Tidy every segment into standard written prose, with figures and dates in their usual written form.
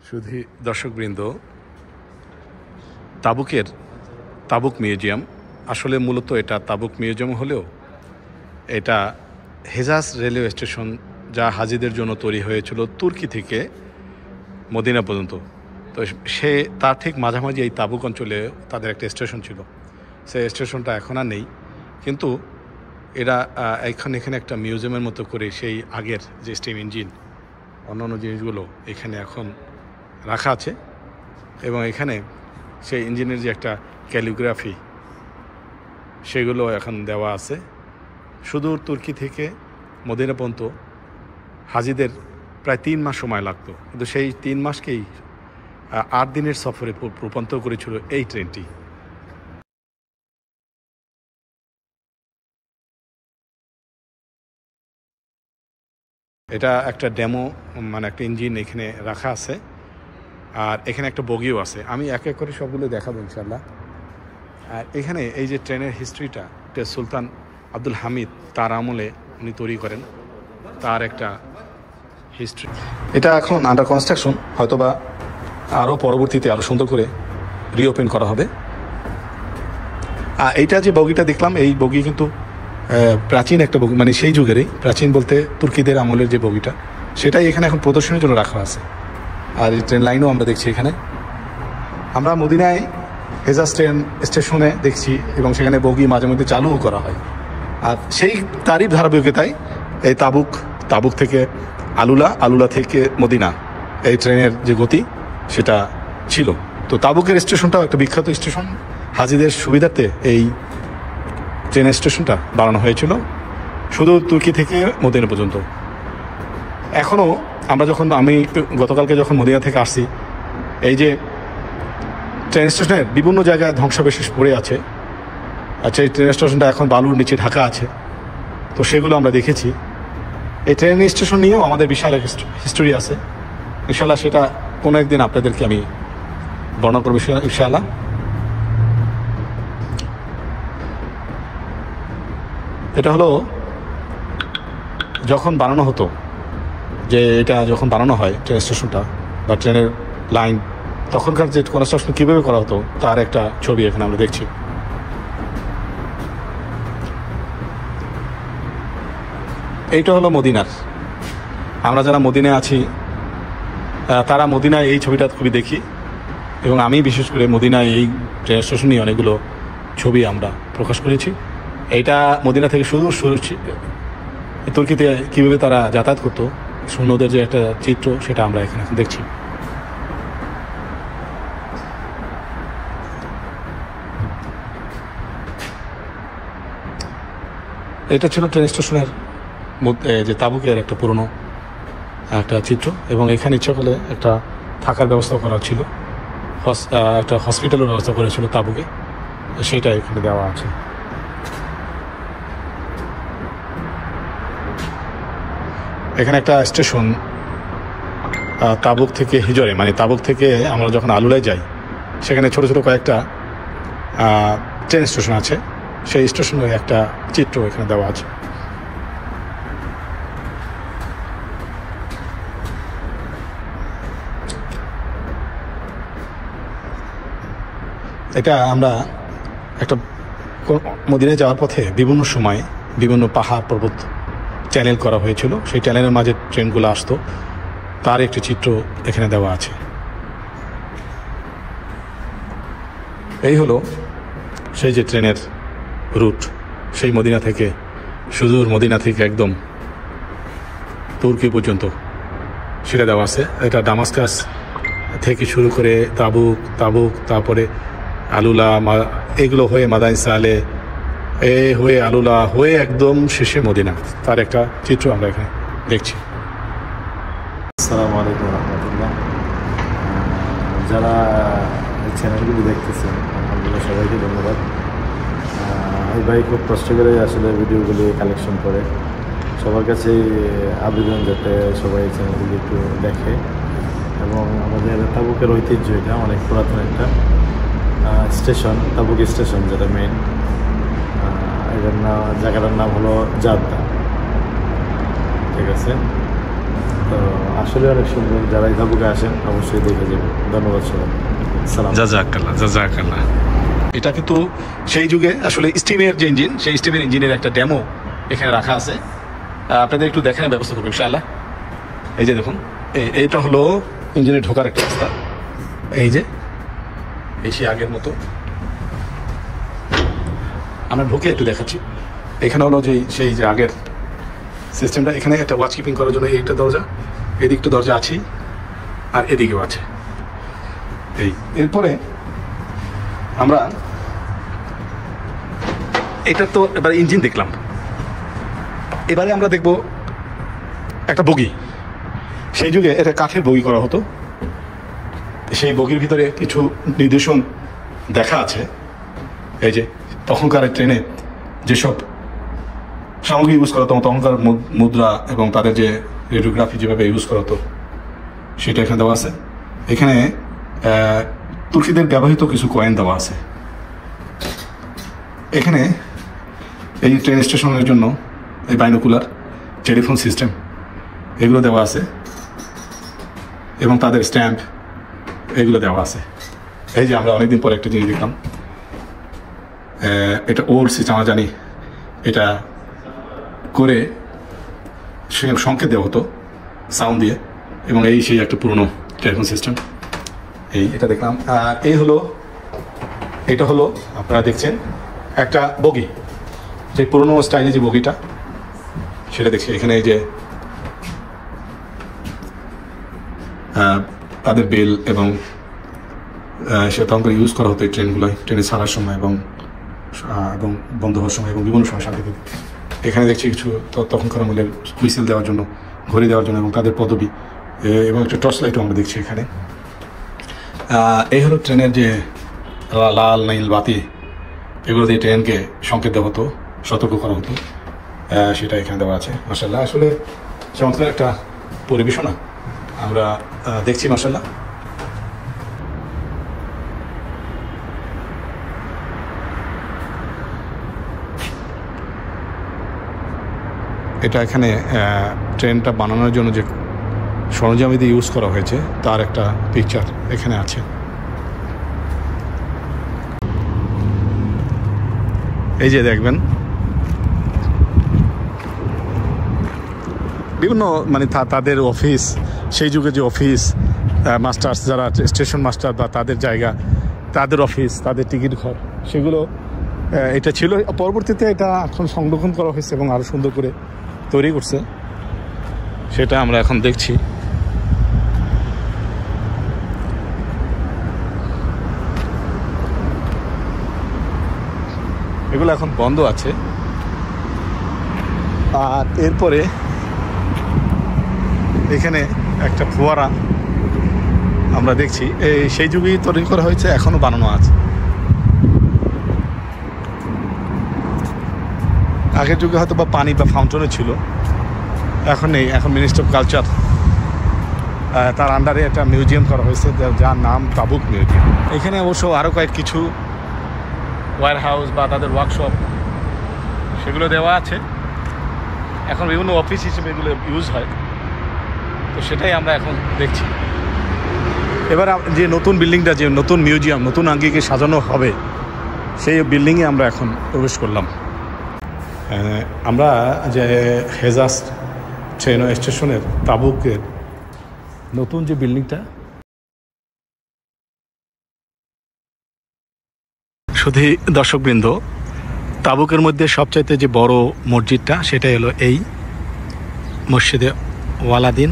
শুধু দর্শকবৃন্দ, তাবুক মিউজিয়াম আসলে মূলত এটা তাবুক মিউজিয়াম হলেও এটা হেজাজ রেলওয়ে স্টেশন, যা হাজিদের জন্য তৈরি হয়েছিল তুর্কি থেকে মদিনা পর্যন্ত। তো তার ঠিক মাঝামাঝি এই তাবুক অঞ্চলে তাদের একটা স্টেশন ছিল। সেই স্টেশনটা এখন আর নেই, কিন্তু এরা এখানে একটা মিউজিয়ামের মতো করে সেই আগের যে স্টিম ইঞ্জিন অন্যান্য জিনিসগুলো এখানে এখন রাখা আছে। এবং এখানে সেই ইঞ্জিনের যে একটা ক্যালিগ্রাফি সেগুলো এখন দেওয়া আছে। সুদূর তুর্কি থেকে মদিনা পর্যন্ত হাজিদের প্রায় 3 মাস সময় লাগতো, কিন্তু সেই 3 মাসকেই 8 দিনের সফরে রূপান্তর করেছিল এই ট্রেনটি। এটা একটা ডেমো, মানে একটা ইঞ্জিন এখানে রাখা আছে, আর এখানে একটা বগিও আছে। আমি এক এক করে সবগুলো দেখাবো ইনশাল্লাহ। আর এখানে এই যে ট্রেনের হিস্ট্রিটা, সুলতান আব্দুল হামিদ তার আমলে উনি তৈরি করেন, তার একটা হিস্ট্রি। এটা এখন আন্ডার কনস্ট্রাকশন, হয়তোবা আরও পরবর্তীতে আরও সুন্দর করে রিওপেন করা হবে। আর এইটা যে বগিটা দেখলাম, এই বগি কিন্তু প্রাচীন একটা বগি, মানে সেই যুগেরই, প্রাচীন বলতে তুর্কিদের আমলের যে বগিটা, সেটাই এখানে এখন প্রদর্শনের জন্য রাখা আছে। আর এই ট্রেন লাইনও আমরা দেখছি এখানে। আমরা মদিনায় হেজাজ ট্রেন স্টেশনে দেখছি, এবং সেখানে বগি মাঝে মধ্যে চালুও করা হয়। আর সেই তারই ধারাবাহিকতায় এই তাবুক থেকে আলুলা থেকে মদিনা এই ট্রেনের যে গতি সেটা ছিল। তো তাবুকের স্টেশনটাও একটা বিখ্যাত স্টেশন। হাজিদের সুবিধার্থে এই ট্রেন স্টেশনটা বানানো হয়েছিল শুধু তুর্কি থেকে মদিনা পর্যন্ত। এখনও আমি গতকালকে যখন মদিনা থেকে আসছি, এই যে ট্রেন স্টেশনের বিভিন্ন জায়গায় ধ্বংসাবশেষ পড়ে আছে। আচ্ছা, এই ট্রেন স্টেশনটা এখন বালুর নিচে ঢাকা আছে, তো সেগুলো আমরা দেখেছি। এই ট্রেন স্টেশন নিয়েও আমাদের বিশাল হিস্টোরি আছে। ইনশাল্লাহ সেটা কোনো একদিন আপনাদেরকে আমি বর্ণনা করবো ইনশাল্লাহ। এটা হলো যখন বানানো হতো, যে এটা যখন বানানো হয় ট্রেন স্টেশনটা বা ট্রেনের লাইন, তখনকার যে কনস্ট্রাকশন কীভাবে করা হতো তার একটা ছবি এখানে আমরা দেখছি। এইটা হলো মদিনার। আমরা যারা মদিনায় আছি তারা মদিনায় এই ছবিটা খুবই দেখি, এবং আমি বিশেষ করে মদিনায় এই ট্রেন স্টেশন নিয়ে অনেকগুলো ছবি আমরা প্রকাশ করেছি। এইটা মদিনা থেকে শুধু তুর্কিতে কীভাবে তারা যাতায়াত করতো, সৈন্যদের যে একটা চিত্র, সেটা আমরা এখানে দেখছি। এটা ছিল ট্রেন স্টেশনের মধ্যে যে তাবুকের একটা পুরনো একটা চিত্র, এবং এখানে ইচ্ছা করলে একটা থাকার ব্যবস্থা করা ছিল, একটা হসপিটালের ব্যবস্থা করেছিল তাবুকে, সেটা এখানে দেওয়া আছে। এখানে একটা স্টেশন তাবুক থেকে হিজরে, মানে তাবুক থেকে আমরা যখন আলুলায় যাই, সেখানে ছোট ছোট কয়েকটা ট্রেন স্টেশন আছে। সেই স্টেশনের একটা চিত্র এখানে দেওয়া আছে। এটা আমরা একটা মদিনায় যাওয়ার পথে বিভিন্ন সময় বিভিন্ন পাহাড় পর্বত চ্যানেল করা হয়েছিল, সেই চ্যানেলের মাঝে ট্রেনগুলো আসতো, তার একটি চিত্র এখানে দেওয়া আছে। এই হলো সেই যে ট্রেনের রুট, সেই মদিনা থেকে, সুদূর মদিনা থেকে একদম তুর্কি পর্যন্ত সেটা দেওয়া আছে। এটা দামাস্কাস থেকে শুরু করে তাবুক, তারপরে আলুলা, এগুলো হয়ে মাদাইন সালে, হয়ে আলুলা, হয়ে একদম শেষে মদিনা, তার একটা চিত্র আমরা এখানে দেখছি। আসসালামু আলাইকুম রহমতুল্লাহ। যারা এই চ্যানেলগুলি দেখতেছেন, আলহামদুলিল্লাহ সবাইকে ধন্যবাদ। এই ভাই খুব কষ্ট করে আসলে ভিডিওগুলি কালেকশন করে। সবার কাছে আবেদন যাতে সবাই এই চ্যানেলগুলি একটু দেখে, এবং আমাদের তাবুকের ঐতিহ্য, এটা অনেক পুরাতন একটা স্টেশন, তাবুক স্টেশন যেটা মেইন। এটার জায়গাটার নাম হলো জাদ্দা, ঠিক আছে। তো আসলে অনেক সুন্দর, যারা এই তাবুকে আসেন অবশ্যই দেখে যাবেন। ধন্যবাদ সবাই, সালাম। জাজাকাল্লাহ, জাজাকাল্লাহ। এটা কিন্তু সেই যুগে আসলে স্টিমের যে ইঞ্জিন, সেই স্টিমের ইঞ্জিনের একটা ডেমো এখানে রাখা আছে, আপনাদের একটু দেখানোর ব্যবস্থা করবো ইনশাআল্লাহ। এই যে দেখুন, এইটা হলো ইঞ্জিনে ঢোকার একটা রাস্তা। এই যে এই সেই আগের মতো আমরা ঢুকে একটু দেখাচ্ছি। এখানে হলো সেই যে আগের সিস্টেমটা, এখানে একটা ওয়াচ কিপিং করার জন্য এই একটা দরজা, এদিকটা দরজা আছেই, আর এদিকেও আছে। এরপরে আমরা এটা তো এবার ইঞ্জিন দেখলাম, এবারে আমরা দেখব একটা বগি। সেই যুগে এটা কাঠের বগি করা হতো। সেই বগির ভিতরে কিছু নির্দেশন দেখা আছে। এই যে তখনকার ট্রেনে যেসব সামগ্রী ইউজ করা হতো, তখনকার মুদ্রা এবং তাদের যে রেডিওগ্রাফি যেভাবে ইউজ করা হতো সেটা এখানে দেওয়া আছে। এখানে তুর্কিদের ব্যবহৃত কিছু কয়েন দেওয়া আছে। এখানে এই ট্রেন স্টেশনের জন্য এই বাইনোকুলার, টেলিফোন সিস্টেম এগুলো দেওয়া আছে এবং তাদের স্ট্যাম্প এগুলো দেওয়া আছে। এই যে আমরা অনেকদিন পরে একটা জিনিস দেখলাম, এটা ওল্ড সিস্টেম, আমরা জানি এটা করে সংকেত দেওয়া হতো সাউন্ড দিয়ে, এবং এই সেই একটা পুরনো টেলিফোন সিস্টেম। এটা দেখলাম। এটা হলো আপনারা দেখছেন একটা বগি, যে পুরনো স্টাইলে যে বগিটা সেটা দেখছি। এখানে এই যে তাদের বেল এবং সেটা তখন ইউজ করা হতো এই ট্রেনগুলোয়, ট্রেনে ছাড়ার সময় এবং বন্ধ হওয়ার সময় এবং বিভিন্ন সময় শান্তি। এখানে দেখছি কিছু তখনকার আমলের হুইসেল দেওয়ার জন্য, ঘড়ি দেওয়ার জন্য এবং তাদের পদবি, এবং একটা টর্চ লাইটও আমরা দেখছি এখানে। এই হলো ট্রেনের যে লাল নীল বাতি, এগুলো দিয়ে ট্রেনকে সংকেত দেওয়া হতো, সতর্ক করা হতো, সেটা এখানে দেওয়া আছে। মাশাআল্লাহ, আসলে চমৎকার একটা পরিবেশনা আমরা দেখছি। মাশাআল্লাহ, এটা এখানে ট্রেনটা বানানোর জন্য যে সরঞ্জামাদি ইউজ করা হয়েছে তার একটা পিকচার এখানে আছে। এই যে দেখবেন বিভিন্ন তাদের অফিস, সেই যুগে যে অফিস মাস্টার্স যারা স্টেশন মাস্টার বা তাদের জায়গা, তাদের অফিস, তাদের টিকিট ঘর, সেগুলো এটা ছিল। পরবর্তীতে এটা এখন সংরক্ষণ করা হয়েছে এবং আরও সুন্দর করে তৈরি করছে, সেটা আমরা এখন দেখছি। এগুলো এখন বন্ধ আছে। আর এরপরে এখানে একটা ফোয়ারা আমরা দেখছি, সেই যুগেই তৈরি করা হয়েছে, এখনো বানানো আছে। আগের যুগে হয়তো বা পানি বা ফাউন্টেনও ছিল, এখন নেই। এখন মিনিস্ট্রি অফ কালচার, তার আন্ডারে একটা মিউজিয়াম করা হয়েছে যার নাম তাবুক মিউজিয়াম। এখানে অবশ্য আরও কিছু ওয়্যার হাউস বা তাদের ওয়ার্কশপ সেগুলো দেওয়া আছে। এখন বিভিন্ন অফিস হিসেবে এগুলো ইউজ হয়, তো সেটাই আমরা এখন দেখছি। এবার যে নতুন বিল্ডিংটা, যে নতুন মিউজিয়াম, নতুন আঙ্গিকে সাজানো হবে, সেই বিল্ডিংয়ে আমরা এখন প্রবেশ করলাম। আমরা যে হেজাজ ট্রেন স্টেশনের তাবুকের নতুন যে বিল্ডিংটা, শুধু দর্শকবৃন্দ, তাবুকের মধ্যে সবচাইতে যে বড় মসজিদটা সেটাই হলো এই মসজিদে ওয়ালাদিন।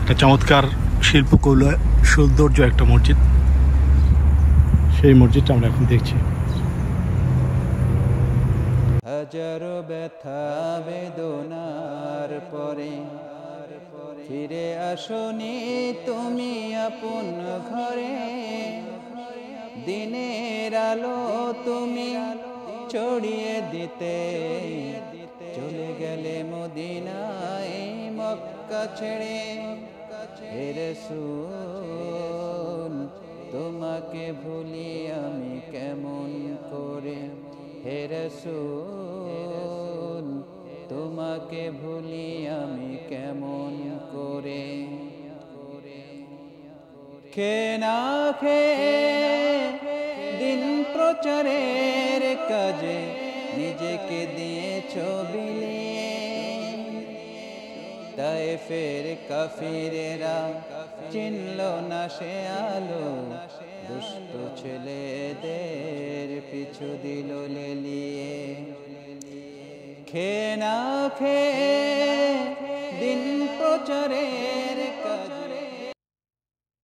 একটা চমৎকার শিল্পকৌল সৌন্দর্য একটা মসজিদ, সেই মসজিদটা আমরা এখন দেখছি। হাজারো ব্যথা বেদনার পরে ফিরে আসনি তুমি আপন ঘরে, দিনের আলো তুমি ছড়িয়ে দিতে চলে গেলে মদিনায় মক্কা ছেড়ে। হে রাসূল তোমাকে ভুলি আমি কেমন করে, হে রাসূল তোমাকে ভুলি আমি কেমন করে খেয়ে না খেয়ে দিন প্রচারের কাজে নিজেকে দিয়েছ বিলিয়ে তায়েফের কাফিরেরা চিনল না সে আলো দুষ্ট ছেলেদের পিছু দিল লেলিয়ে খেয়ে না খেয়ে দিন প্রচারের কাজ